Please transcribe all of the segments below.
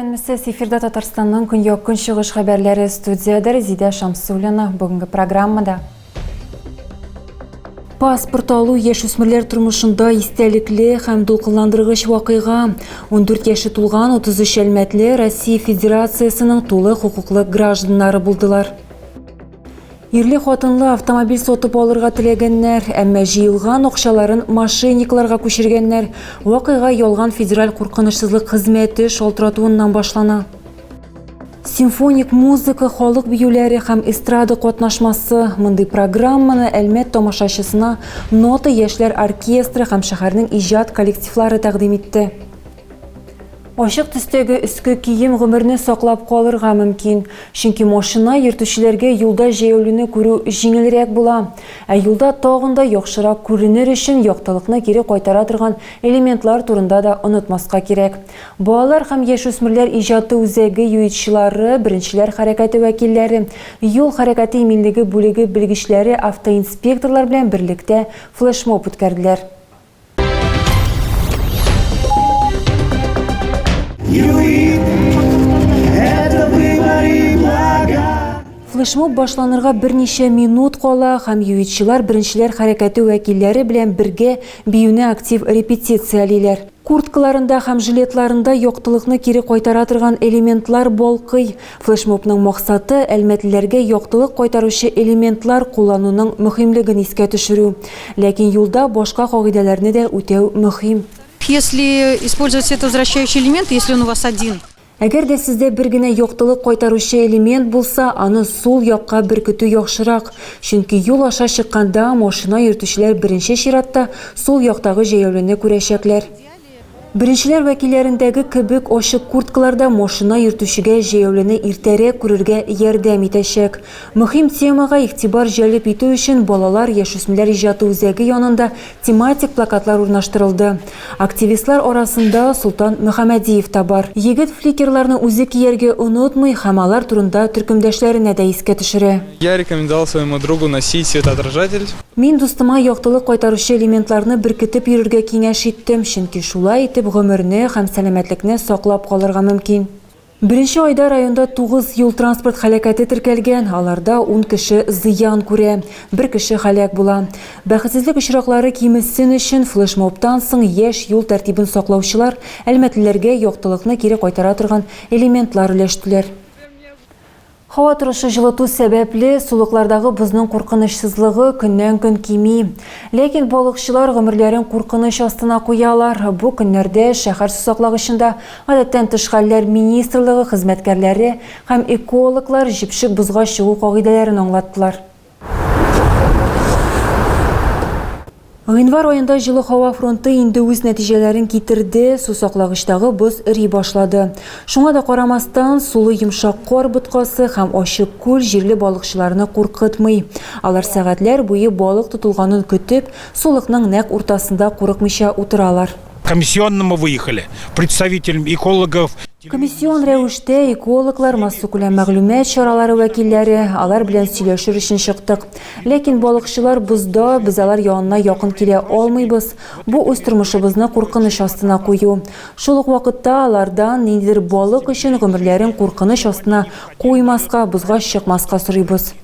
Сәләмәтсез, эфирда Татарстанның көньяк көнчыгыш хәбәрләре, студияда Резида Шамсуллина. Бүгенге программада паспорт алу яшүсмерләр тормышында истәлекле һәм дулкынландыргыч вакыйга. 14 яше тулган 33 әлмәтле Россия Федерациясының тулы хукуклы гражданнары булдылар. Ирле хатынлы автомобиль сатып алырга теләгәннәр, әмма җыелган акчаларын мошенникларга күчергәннәр. Вакыйга ялган федераль куркынычсызлык хезмәте шалтыратуыннан башлана. Симфоник музыка, халык биюләре һәм эстрада катнашмасы. Мондый программаны Әлмәт тамашачысына Нота яшьләр оркестры һәм шәһәрнең иҗат коллективлары тәкъдим итте. Ашык төстәге өске кием гомерне саклап калырга мөмкин. Чөнки машина йөртүчеләргә юлда җәяүлене күрү җиңелрәк була. Ә юлда тагын да яхшырак күренер өчен яктылыкны кире кайтара торган элементлар турында да онытмаска кирәк. Балалар һәм яшүсмерләр иҗаты үзәге юитчылары, беренчеләр хәрәкәте вәкилләре, юл хәрәкәте иминлеге бүлеге белгечләре, автоинспекторлар белән берлектә флешмоб үткәрделәр. Флешмоб башланырга берничә минут кала һәм юитчылар беренчеләр хәрәкәте вәкилләре белән бергә биюне актив репетициялиләр. Курткаларында һәм жилетларында яктылыкны кире кайтара торган элементлар балкый. Флешмобның максаты әлмәтлеләргә яктылык кайтаручы элементлар куллануның мөһимлеген искә төшерү. Ләкин юлда башка кагыйдәләрне дә үтәү мөһим. Если использовать этот возвращающий элемент, если он у вас один. Әгәр дә сездә бер генә яктылык кайтаручы элемент булса, аны сул якка беркетү яхшырак. Чөнки юл аша чыкканда машина йөртүчеләр беренче чиратта сул яктагы җәяүлене күрәчәкләр. Беренчеләр вәкилләрендәге кебек ачык курткаларда машина йөртүчегә җәяүлене иртәрәк күрергә ярдәм итәчәк. Мөһим темага игътибар җәлеп итү өчен балалар яшүсмерләр иҗаты үзәге янында тематик плакатлар урнаштырылды. Активистлар арасында Султан Мөхәммәдиев та бар. Егет фликерларны үзе кияргә онытмый һәм алар турында төркемдәшләренә дә искә төшерә. Я рекомендовал своему другу носить светоотражатель. Мин дустыма яктылык кайтаручы элементларны беркетеп йөрергә киңәш иттем, чөнки шулай гомерне һәм сәламәтлекне саклап калырга мөмкин. Беренче айда районда 9 юл транспорт һәлакәте теркәлгән, аларда 10 кеше зыян күрә, 1 кеше һәлак була. Бәхетсезлек очраклары кимесен өчен флешмобтан соң яшь юл тәртибен саклаучылар әлмәтлеләргә яктылыкны кире кайтара торган элементлар өләштеләр. Һава торышы җылыту сәбәпле сулыклардагы бозның куркынычсызлыгы көннән-көн кими. Ләкин балыкчылар гомерләрен куркыныч астына куялар. Бу көннәрдә шәһәр сусаклагычында гадәттән тыш хәлләр министрлыгы хезмәткәрләре һәм экологлар җипшек бозга чыгу кагыйдәләрен аңлаттылар. Гыйнвар аенда җылы һава фронты инде үз нәтиҗәләрен китерде, сусаклагычтагы боз эри башлады. Шуңа да карамастан, сулы йомшак кар боткасы һәм ачык күл җирле балыкчыларны куркытмый. Алар сәгатьләр буе балык тотылганын көтеп, сулыкның нәкъ уртасында курыкмыйча утыралар. Комиссионному выехали, представителям экологов. Комиссион рәвештә экологлар, массу күләм мәгълүмат чаралары вәкилләре, алар белән сөйләшер өчен чыктык. Ләкин балыкчылар бозда, без алар янына якын килә алмыйбыз. Бу үз тормышыбызны куркыныч астына кую. Шул ук вакытта алардан ниндидер балык өчен гомерләрен куркыныч астына куймаска, бозга чыкмаска сорыйбыз.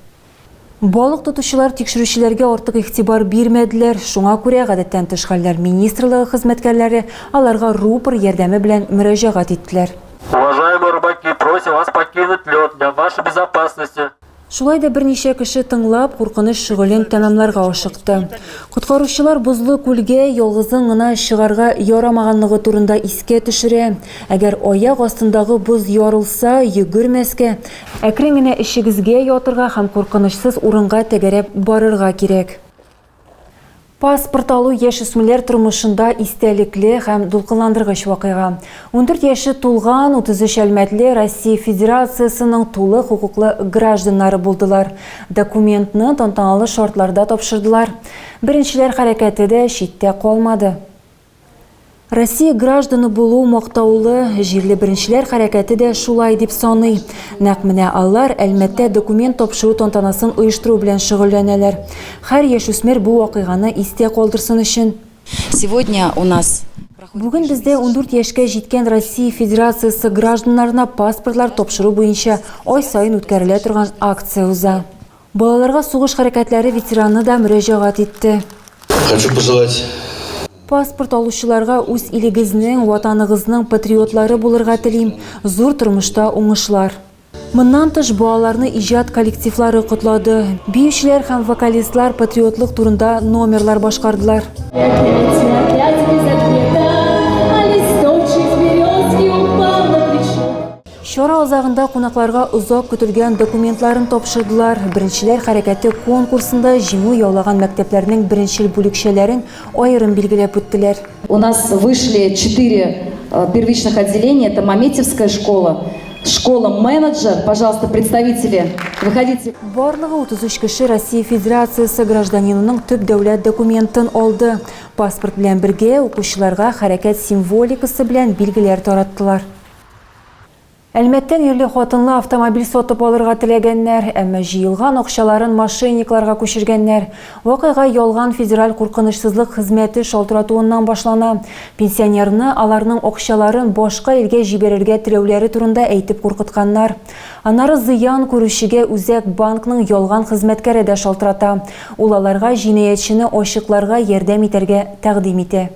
Балык тотучылар тикшерүчеләргә артык игътибар бирмәделәр. Шуңа күрә гадәттән тыш хәлләр министрлыгы хезмәткәрләре аларга рупор ярдәме белән мөрәҗәгать иттеләр. Уважаемые рыбаки, просим вас покинуть лед для вашей безопасности. Шулай да берничә кеше тыңлап куркыныч шөгылен тәмамларга ашыкты. Коткаручылар бозлы күлгә ялгызын гына чыгарга ярамаганлыгы турында искә төшерә. Әгәр аяк астындагы боз ярылса, йөгермәскә, әкрен генә ишегезгә ятырга һәм куркынычсыз урынга тәгәрәп барырга кирәк. Паспорт алу яшүсмерләр тормышында истәлекле һәм дулкынландыргыч вакыйга. 14 яше тулган 33 әлмәтле Россия Федерациясының тулы хукуклы гражданнары булдылар. Документны тантаналы шартларда тапшырдылар. Беренчеләр хәрәкәте дә читтә калмады. Россия гражданы булу мактаулы, җирле беренчеләр хәрәкәте дә шулай дип саный. Нәкъ менә алар Әлмәттә документ тапшыру тантанасын оештыру белән шөгыльләнәләр. Һәр яшүсмер бу вакыйганы истә калдырсын өчен. Сегодня у нас Бүгін бізде 14 яшқа жеткен Россия Федерациясы граждандарына паспортлар топшыру бойынша ой сайын үткәрелә тұрған акция уза. Балаларға сугыш хәрәкәтләре ветераны да мөрәҗәгать итте. Хочу пожелать Паспорт алучыларга үз илегезнең, ватаныгызның патриотлары булырга телим, зур тормышта уңышлар. Моннан тыш балаларны иҗат коллективлары котлады. Биючеләр һәм вокалистлар патриотлык турында номерлар башкардылар. Чара азагында кунакларга узак көтелгән документларын тапшырдылар. Беренчеләр хәрәкәте конкурсында җиңү яулаган мәктәпләрнең беренчел бүлекчәләрен аерым билгеләп үттеләр. У нас вышли 4 первичных отделения. Это Маметьевская школа, школа-менеджер. Пожалуйста, представители, выходите. Барлыгы 33 кеше Россия Федерациясы гражданинының төп дәүләт документын алды. Паспорт белән бергә укучыларга хәрәкәт символикасы белән билгеләр тараттылар. Әлмәттән ирле хатынлы автомобиль сатып алырга теләгәннәр, әмма җыелган акчаларын мошенникларга күчергәннәр. Вакыйга ялган федераль куркынычсызлык хезмәте шалтыратуыннан башлана. Пенсионерны аларның акчаларын башка илгә җибәрергә теләүләре турында әйтеп куркытканнар. Аннары зыян күрүчегә үзәк банкның ялган хезмәткәре дә шалтырата. Ул аларга җинаятьчене ачыкларга ярдәм итәргә тәкъдим итә.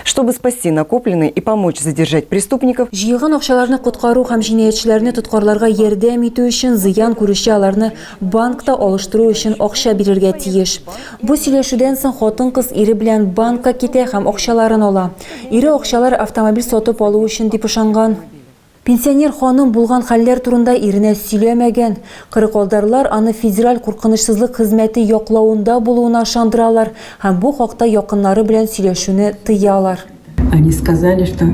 Чтобы спасти накопленные и помочь задержать преступников, Җыелган акчаларны коткару һәм җинаятьчеләрне тоткарларга ярдәм итү өчен зыян күрүче аларны банкта алыштыру өчен акча бирергә тиеш. Бу сөйләшүдән соң хатын-кыз ире белән банкка китә һәм акчаларын ала. Ире акчалар автомобиль сатып алу өчен дип ышанган. Пенсионер ханым булган хәлләр турында иренә сөйләмәгән. Кырыкалдарлар аны федераль куркынычсызлык хезмәте яклауында булуына ышандыралар һәм бу хакта якыннары белән сөйләшүне тыялар. Они сказали, что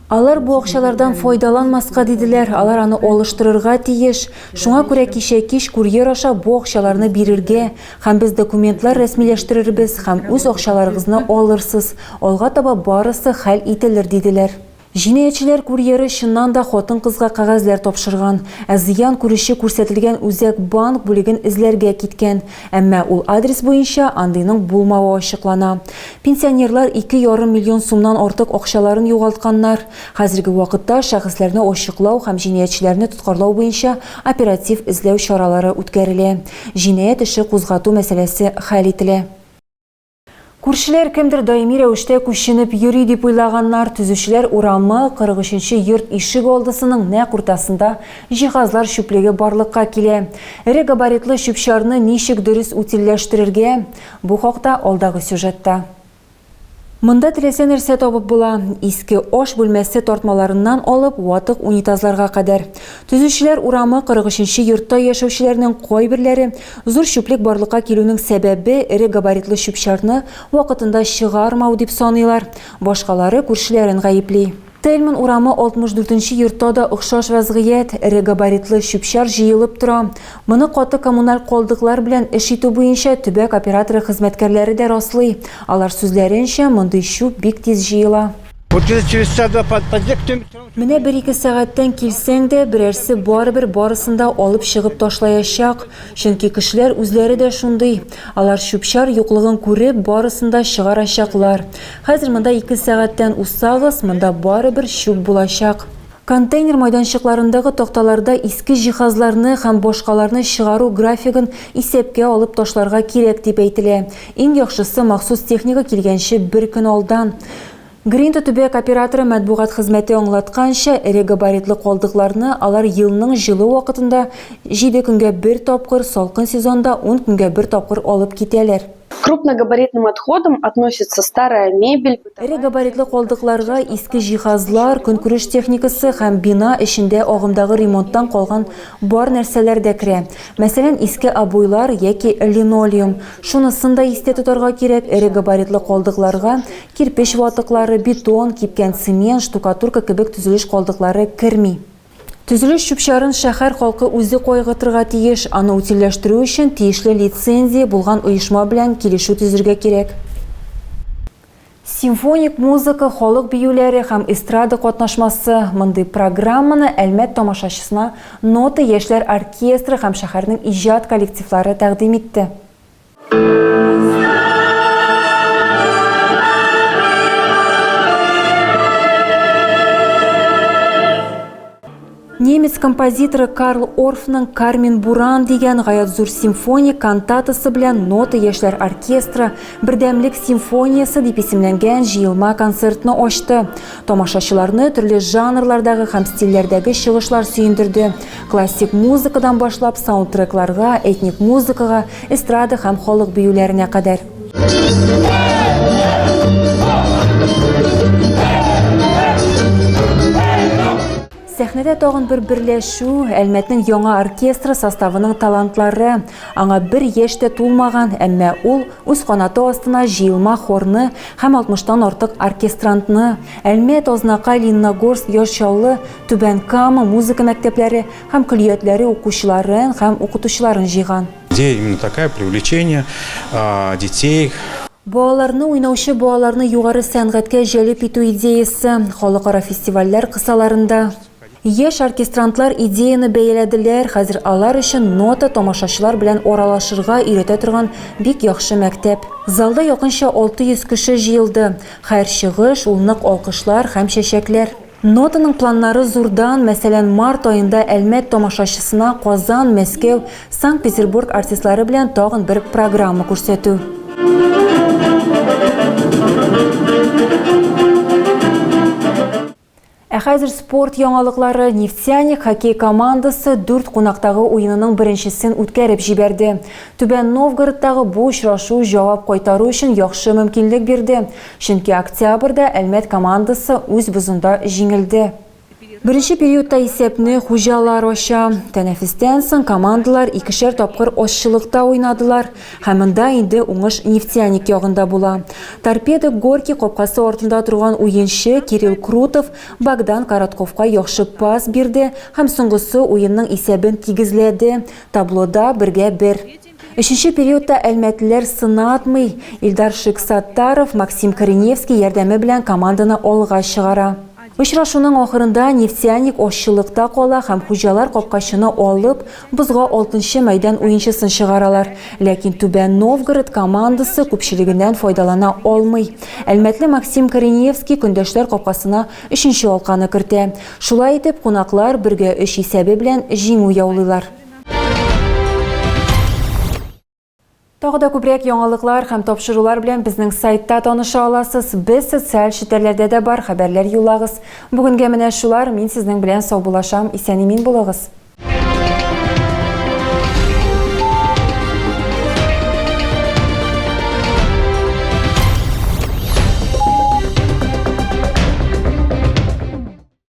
Алар бу акчалардан файдаланмаска диделәр, алар аны алыштырырга тиеш. Шуңа күрә кичә кич курьер аша бу акчаларны бирергә һәм без документлар рәсмиләштерербез һәм үз акчаларыгызны алырсыз. Алга таба барысы хәл ителер диделәр. Җинаятьчеләр курьеры чыннан да хатын-кызга кәгазьләр тапшырган. Зыян күрүче күрсәтелгән үзәк банк бүлеген эзләргә киткән. Әмма ул адрес буенча андыйның булмавы ачыклана. Пенсионерлар 2,5 миллион сумнан артык акчаларын югалтканнар. Хәзерге вакытта шәхесләрне ачыклау һәм җинаятьчеләрне тоткарлау буенча оператив эзләү чаралары үткәрелә. Җинаять эше кузгату мәсьәләсе хәл ителә. Күршеләр кемдер даими рәвештә күченеп йөри дип уйлаганнар. Төзүчеләр урамы 43-нче йорт ишек алдысының нәкъ уртасында җиһазлар чүплеге барлыкка килә. Эре габаритлы чүп-чарны ничек дөрес утилләштерергә? Бу хакта алдагы сюжетта. Монда теләсә нәрсә табып була. Иске аш бүлмәсе тартмаларыннан алып ватык унитазларга кадәр. Төзүчеләр урамы 43-нче йортта яшәүчеләрнең кайберләре зур чүплек барлыкка килүнең сәбәбе эре габаритлы чүп-чарны вакытында чыгармау дип саныйлар. Башкалары күршеләрен гаепли. Тельман урамы 64-нче йортта да охшаш вазгыять, эре габаритлы чүп-чар җыелып тора. Моны каты коммуналь калдыклар белән эш итү буенча төбәк операторы хезмәткәрләре дә раслый. Алар сүзләренчә, мондый чүп бик тиз җыела. Менә 1-2 сәгатьтән килсәң дә берәрсе барыбер барысында алып чыгып ташлаячак. Чөнки кешеләр үзләре дә шундый. Алар чүп-чар юклыгын күреп барысында чыгарачаклар. Хәзер монда 2 сәгатьтән усагыз, монда барыбер чүп булачак. Контейнер майданчыкларындагы такталарда иске җиһазларны һәм башкаларны чыгару графигын исәпкә алып ташларга кирәк дип әйтелә. Иң яхшысы махсус техника килгәнче бер көн алдан. Гринто төбәк операторы матбугат хезмәте аңлатканча, эре габаритлы калдыкларны алар елның җылы вакытында 7 көнгә бер тапкыр, салкын сезонда 10 көнгә бер тапкыр алып китәләр. К крупногабаритным отходам относится старая мебель. Эре габаритлы калдыкларга иске җиһазлар, көнкүреш техникасы һәм бина эчендә агымдагы ремонттан калган бар нәрсәләр дә керә. Мәсәлән, иске обойлар яки линолеум. Шунысын да истә тотарга кирәк. Эре габаритлы калдыкларга кирпеч ватыклары, бетон, кипкән цемент, штукатурка кебек төзелеш калдыклары керми. Төзелеш чүп-чарын шәһәр халкы үзе кайгыртырга тиеш, аны утилләштерү өчен тиешле лицензия булган оешма белән килешү төзергә кирәк. Симфоник музыка, халык биюләре һәм эстрада катнашмасы. Мондый программаны Әлмәт тамашачысына Нота яшьләр оркестры һәм шәһәрнең иҗат коллективлары тәкъдим итте. Немец композиторы Карл Орфның «Кармен Буран» деген гаят зур симфония кантатасы белән Нота яшьләр оркестры бердәмлек симфониясы дип исемләнгән җыелма концертны ачты. Тамашачыларны төрле жанрлардагы һәм стильләрдәге чыгышлар сөендерде. Классик музыкадан башлап саундтрекларга, этник музыкага, эстрада һәм халык биюләренә кадәр. Сәхнәдә тагын бер берләшү, Әлмәтнең яңа оркестры составының талантлары. Аңа бер яшьтә тулмаган, әмма ул үз канаты астына җыелма хорны һәм 60-тан артык оркестрантны, Әлмәт, Азнакай, Лениногорск, Яшьчаллы, Түбән Кама музыка мәктәпләре һәм көллиятләре укучыларын һәм укытучыларын җыйган. Идея именно такая, привлечение детей. Балаларны уйнаучы балаларны югары сәнгатькә җәлеп итү идеясы халыкара фестивальләр кысаларында. Яшь оркестрантлар идеяны бәяләделәр, хәзер алар өчен Нота тамашачылар белән аралашырга өйрәтә торган бик яхшы мәктәп. Залда якынча 600 кеше җыелды. Һәр чыгыш ул нык алкышлар һәм чәчәкләр. Нотаның планнары зурдан, мәсәлән, март айында Әлмәт тамашачысына Казан, Мәскәү, Санкт-Петербург артистлары белән тагын бер программа күрсәтү. Хәзер спорт яңалыклары. Нефтяник хоккей командасы 4 кунактагы уенының беренчесен үткәреп җибәрде. Түбән Новгородтагы бу очрашу җавап кайтару өчен яхшы мөмкинлек бирде. Чөнки октябрьдә Әлмәт командасы үз бозында җиңелде. Беренче периодта исәпне хуҗалар ача. Тәнәфестән соң командалар 2 тапкыр ашчылыкта уйнадылар. Һәм монда инде уңыш Нефтяник ягында була. Торпеда Горький капкасы артында турган уенчы Кирилл Крутов Богдан Коротковка яхшы пас бирде һәм соңгысы уенның исәбен тигезләде. Таблода 1-1. Өченче периодта әлмәтлеләр сынатмый. Илдар Шиксаттаров, Максим Кореневский ярдәме белән команданы алга чыгара. Очрашуның ахырында Нефтяник ашчылыкта кала һәм хуҗалар капкачыны алып, бозга 6-нчы мәйдан уенчысын чыгаралар. Ләкин Түбән Новгород командасы күпчелегеннән файдалана алмый. Әлмәтле Максим Кореневский көндәшләр капкасына 3-нче алканы кертә. Шулай итеп, кунаклар 1-3 исәбе белән җиңү яулыйлар. Тагы да күбрәк яңалыклар һәм тапшырулар белән безнең сайтта таныша аласыз. Без социаль челтәрләрдә дә бар, хәбәрләр юллагыз. Бүгенгә менә шулар. Мин сезнең белән сау булашам. Исән-имин булыгыз.